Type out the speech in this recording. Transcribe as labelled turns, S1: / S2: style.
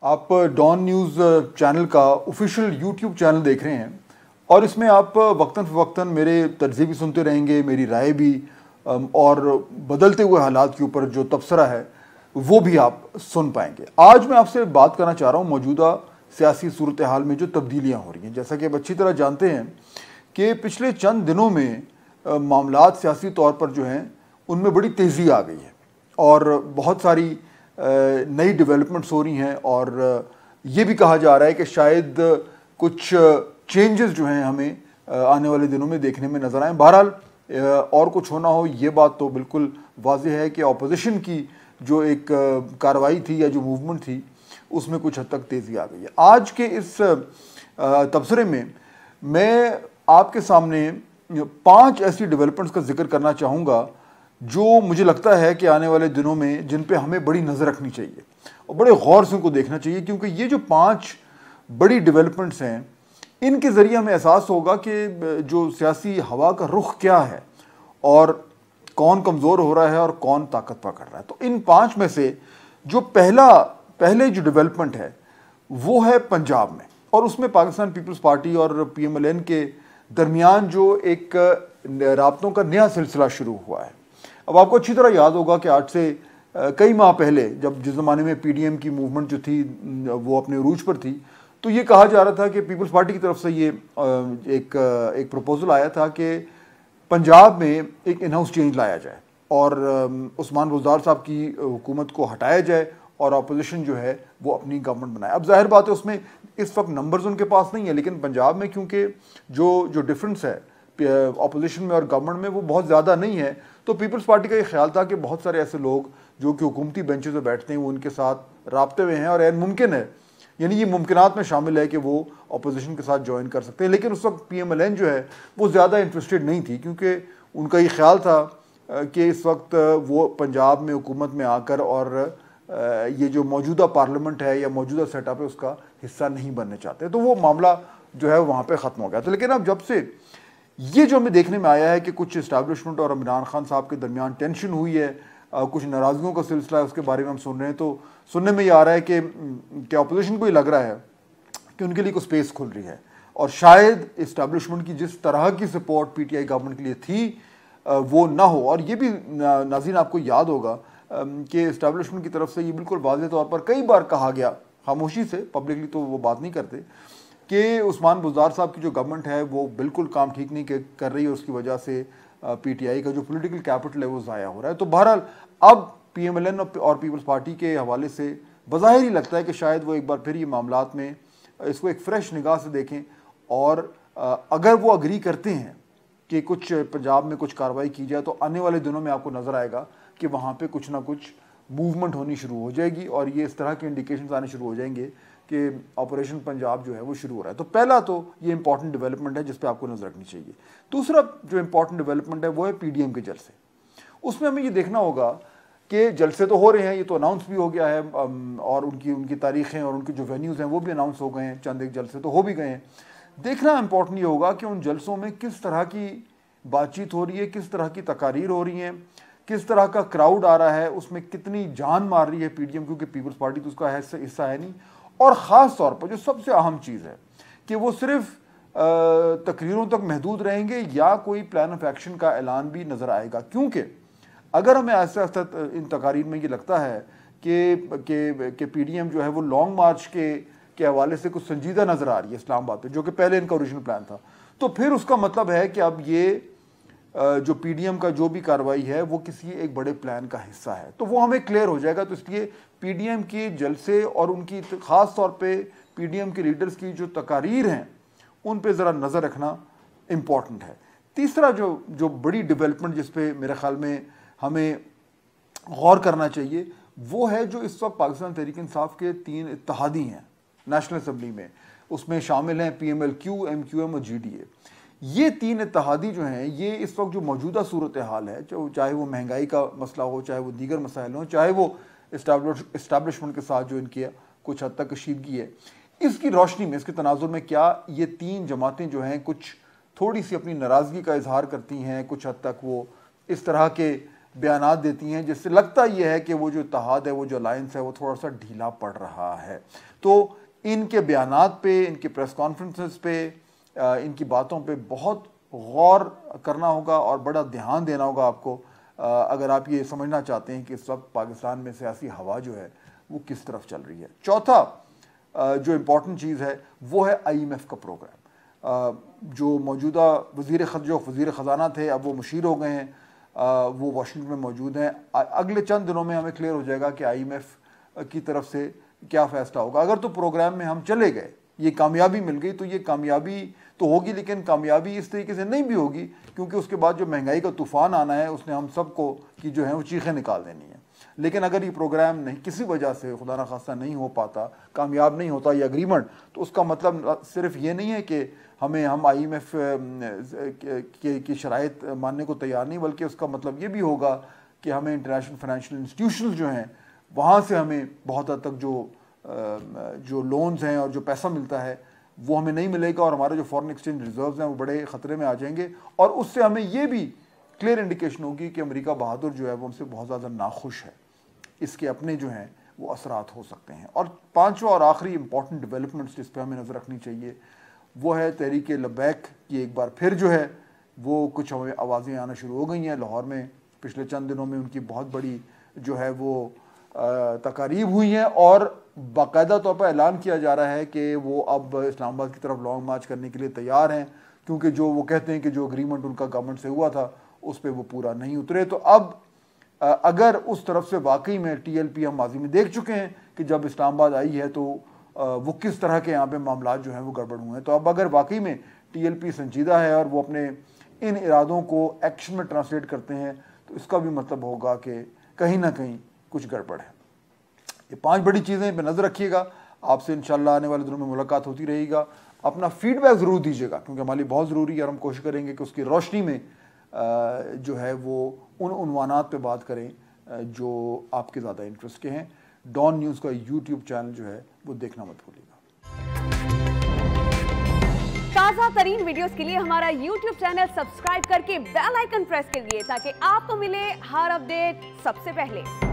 S1: आप don news channel का official YouTube channel देख रहे हैं और इसमें आप वक्तन फ़वक्तन मेरे तर्ज़े भी सुनते रहेंगे, मेरी राय भी और बदलते हुए हालात के ऊपर जो तबसरा है वो भी आप सुन पाएंगे। आज मैं आपसे बात करना चाह रहा हूँ मौजूदा सियासी सूरत हाल में जो तब्दीलियाँ हो रही हैं। जैसा कि आप अच्छी तरह जानते हैं कि पिछले चंद दिनों में मामलात सियासी तौर पर जो हैं उनमें बड़ी तेज़ी आ गई है और बहुत सारी नई डेवलपमेंट्स हो रही हैं और ये भी कहा जा रहा है कि शायद कुछ चेंजेस जो हैं हमें आने वाले दिनों में देखने में नज़र आएँ। बहरहाल और कुछ होना हो ये बात तो बिल्कुल वाज़ेह है कि अपोजिशन की जो एक कार्रवाई थी या जो मूवमेंट थी उसमें कुछ हद तक तेज़ी आ गई है। आज के इस तबसरे में मैं आपके सामने 5 ऐसी डेवलपमेंट्स का जिक्र करना चाहूँगा जो मुझे लगता है कि आने वाले दिनों में जिन पे हमें बड़ी नज़र रखनी चाहिए और बड़े गौर से उनको देखना चाहिए, क्योंकि ये जो 5 बड़ी डेवलपमेंट्स हैं इनके ज़रिए हमें एहसास होगा कि जो सियासी हवा का रुख क्या है और कौन कमज़ोर हो रहा है और कौन ताकत पकड़ रहा है। तो इन 5 में से जो पहले जो डेवलपमेंट है वो है पंजाब में, और उसमें पाकिस्तान पीपल्स पार्टी और PMLN के दरमियान जो एक राब्तों का नया सिलसिला शुरू हुआ है। अब आपको अच्छी तरह याद होगा कि आज से कई माह पहले जब जिस ज़माने में PDM की मूवमेंट जो थी वो अपने उरूज पर थी, तो ये कहा जा रहा था कि पीपल्स पार्टी की तरफ से ये एक प्रपोजल आया था कि पंजाब में एक इन हाउस चेंज लाया जाए और उस्मान बुज़दार साहब की हुकूमत को हटाया जाए और अपोजिशन जो है वो अपनी गवर्नमेंट बनाए। अब जाहिर बात है उसमें इस वक्त नंबर्स उनके पास नहीं है, लेकिन पंजाब में क्योंकि जो डिफरेंस है अपोजिशन में और गवर्नमेंट में वो बहुत ज़्यादा नहीं है, तो पीपल्स पार्टी का ये ख्याल था कि बहुत सारे ऐसे लोग जो कि हुकूमती बेंचेस पर बैठते हैं वो उनके साथ राब्ते में हैं और ऐन मुमकिन है, यानी ये मुमकिनात में शामिल है कि वो अपोजिशन के साथ ज्वाइन कर सकते हैं। लेकिन उस वक्त PMLN जो है वो ज़्यादा इंटरेस्टेड नहीं थी, क्योंकि उनका ये ख्याल था कि इस वक्त वो पंजाब में हुकूमत में आकर और ये जो मौजूदा पार्लियामेंट है या मौजूदा सेटअप है उसका हिस्सा नहीं बनने चाहते, तो वो मामला जो है वहाँ पर ख़त्म हो गया था। लेकिन अब जब से ये जो हमें देखने में आया है कि कुछ इस्टेब्लिशमेंट और इमरान खान साहब के दरमियान टेंशन हुई है, कुछ नाराज़गियों का सिलसिला है, उसके बारे में हम सुन रहे हैं, तो सुनने में ये आ रहा है कि अपोजिशन को ये लग रहा है कि उनके लिए कुछ स्पेस खुल रही है और शायद इस्टेब्लिशमेंट की जिस तरह की सपोर्ट PTI गवर्नमेंट के लिए थी वो ना हो। और ये भी नाज़रीन आपको याद होगा कि इस्टेब्लिशमेंट की तरफ से ये बिल्कुल वाज़ेह तौर पर कई बार कहा गया, खामोशी से, पब्लिकली तो वो बात नहीं करते, कि उस्मान बुज़दार साहब की जो गवर्नमेंट है वो बिल्कुल काम ठीक नहीं कर रही है, उसकी वजह से PTI का जो पॉलिटिकल कैपिटल है वो ज़ाया हो रहा है। तो बहरहाल अब PMLN और पीपल्स पार्टी के हवाले से बज़ाहिर ही लगता है कि शायद वो एक बार फिर ये मामलात में इसको एक फ़्रेश निगाह से देखें और अगर वो अग्री करते हैं कि कुछ पंजाब में कुछ कार्रवाई की जाए तो आने वाले दिनों में आपको नज़र आएगा कि वहाँ पर कुछ ना कुछ मूवमेंट होनी शुरू हो जाएगी और ये इस तरह के इंडिकेशंस आने शुरू हो जाएंगे कि ऑपरेशन पंजाब जो है वो शुरू हो रहा है। तो पहला तो ये इंपॉर्टेंट डेवलपमेंट है जिस पे आपको नज़र रखनी चाहिए। दूसरा जो इंपॉर्टेंट डेवलपमेंट है वो है PDM के जलसे। उसमें हमें ये देखना होगा कि जलसे तो हो रहे हैं, ये तो अनाउंस भी हो गया है और उनकी तारीखें और उनके जो वेन्यूज़ हैं वो भी अनाउंस हो गए हैं, चंद एक जलसे तो हो भी गए हैं। देखना इंपॉर्टेंट ये होगा कि उन जलसों में किस तरह की बातचीत हो रही है, किस तरह की तकारीर हो रही हैं, किस तरह का क्राउड आ रहा है, उसमें कितनी जान मार रही है PDM, क्योंकि पीपल्स पार्टी तो उसका हिस्सा है नहीं। और ख़ास तौर पर जो सबसे अहम चीज़ है कि वो सिर्फ तकरीरों तक महदूद रहेंगे या कोई प्लान ऑफ एक्शन का ऐलान भी नज़र आएगा, क्योंकि अगर हमें आहिस्ता आहिस्ता इन तकारीर में ये लगता है कि PDM जो है वो लॉन्ग मार्च के हवाले से कुछ संजीदा नज़र आ रही है इस्लामाबाद पे, जो कि पहले इनका ओरिजिनल प्लान था, तो फिर उसका मतलब है कि अब ये जो PDM का जो भी कार्रवाई है वो किसी एक बड़े प्लान का हिस्सा है, तो वो हमें क्लियर हो जाएगा। तो इसलिए PDM के जलसे और उनकी ख़ास तौर पे PDM के लीडर्स की जो तकारीर हैं उन पे ज़रा नज़र रखना इम्पॉर्टेंट है। तीसरा जो बड़ी डेवलपमेंट जिस पे मेरे ख़्याल में हमें गौर करना चाहिए वो है जो इस वक्त पाकिस्तान तहरीक इंसाफ के 3 इत्तेहादी हैं नेशनल असम्बली में, उसमें शामिल हैं PMLQ, MQM और GDA। ये 3 इत्तेहादी जो हैं ये इस वक्त जो मौजूदा सूरत हाल है, चाहे वो महंगाई का मसला हो, चाहे वो दीगर मसाइल हो, चाहे वो इस्टेब्लिशमेंट के साथ जो इनकी कुछ हद तक कशीदगी है, इसकी रोशनी में, इसके तनाजुर में क्या ये 3 जमातें जो हैं कुछ थोड़ी सी अपनी नाराज़गी का इजहार करती हैं, कुछ हद तक वो इस तरह के बयानात देती हैं, जिससे लगता यह है कि वो जो इत्तेहाद है, वो जो अलायंस है, वो थोड़ा सा ढीला पड़ रहा है। तो इनके बयानात पे, इनके प्रेस कॉन्फ्रेंसेस पे, इनकी बातों पे बहुत गौर करना होगा और बड़ा ध्यान देना होगा आपको, अगर आप ये समझना चाहते हैं कि इस वक्त पाकिस्तान में सियासी हवा जो है वो किस तरफ चल रही है। चौथा जो इम्पोर्टेंट चीज़ है वो है IMF का प्रोग्राम। जो मौजूदा वज़ीर ख़ज़ाना थे, अब वो मुशीर हो गए हैं, वो वाशिंगटन में मौजूद हैं। अगले चंद दिनों में हमें क्लियर हो जाएगा कि IMF की तरफ से क्या फ़ैसला होगा। अगर तो प्रोग्राम में हम चले गए, ये कामयाबी मिल गई, तो ये कामयाबी तो होगी, लेकिन कामयाबी इस तरीके से नहीं भी होगी, क्योंकि उसके बाद जो महंगाई का तूफ़ान आना है उसने हम सबको की जो है वो चीखें निकाल देनी है। लेकिन अगर ये प्रोग्राम नहीं, किसी वजह से खुदा न खास्ता नहीं हो पाता, कामयाब नहीं होता ये एग्रीमेंट, तो उसका मतलब सिर्फ ये नहीं है कि हम IMF की शराइत मानने को तैयार नहीं, बल्कि उसका मतलब ये भी होगा कि हमें इंटरनेशनल फाइनेंशियल इंस्टीट्यूशंस जो हैं वहाँ से हमें बहुत हद तक जो लोन्स हैं और जो पैसा मिलता है वो हमें नहीं मिलेगा, और हमारे जो फॉरेन एक्सचेंज रिजर्व्स हैं वो बड़े ख़तरे में आ जाएंगे। और उससे हमें ये भी क्लियर इंडिकेशन होगी कि अमेरिका बहादुर जो है वो हमसे बहुत ज़्यादा नाखुश है। इसके अपने जो हैं वो असरात हो सकते हैं। और पांचवा और आखिरी इंपॉर्टेंट डेवलपमेंट्स जिस पर हमें नज़र रखनी चाहिए वो है तहरीक लब्बैक की एक बार फिर जो है वो कुछ हमें आवाज़ें आना शुरू हो गई हैं। लाहौर में पिछले चंद दिनों में उनकी बहुत बड़ी जो है वो तकारीब हुई हैं, और बाकायदा तौर पर ऐलान किया जा रहा है कि वो अब इस्लामाबाद की तरफ लॉन्ग मार्च करने के लिए तैयार हैं, क्योंकि जो वो कहते हैं कि जो एग्रीमेंट उनका गवर्नमेंट से हुआ था उस पर वो पूरा नहीं उतरे। तो अब अगर उस तरफ से वाकई में TLP हम माजी में देख चुके हैं कि जब इस्लामाबाद आई है तो वो किस तरह के यहाँ पे मामला जो हैं वो गड़बड़ हुए हैं, तो अब अगर वाकई में TLP संजीदा है और वो अपने इन इरादों को एक्शन में ट्रांसलेट करते हैं, तो इसका भी मतलब होगा कि कहीं ना कहीं कुछ गड़बड़ है। ये 5 बड़ी चीज़ें इन पर नज़र रखिएगा। आपसे इंशाल्लाह आने वाले दिनों में मुलाकात होती रहेगा। अपना फीडबैक ज़रूर दीजिएगा, क्योंकि हमारे लिए बहुत ज़रूरी है, और हम कोशिश करेंगे कि उसकी रोशनी में जो है वो उन उन्वानात पे बात करें जो आपके ज़्यादा इंटरेस्ट के हैं। डॉन न्यूज़ का YouTube चैनल जो है वो देखना मत भूलिएगा।
S2: ताज़ा तरीन वीडियोस के लिए हमारा YouTube चैनल सब्सक्राइब करके बेल आइकन प्रेस करिए, ताकि आपको मिले हर अपडेट सबसे पहले।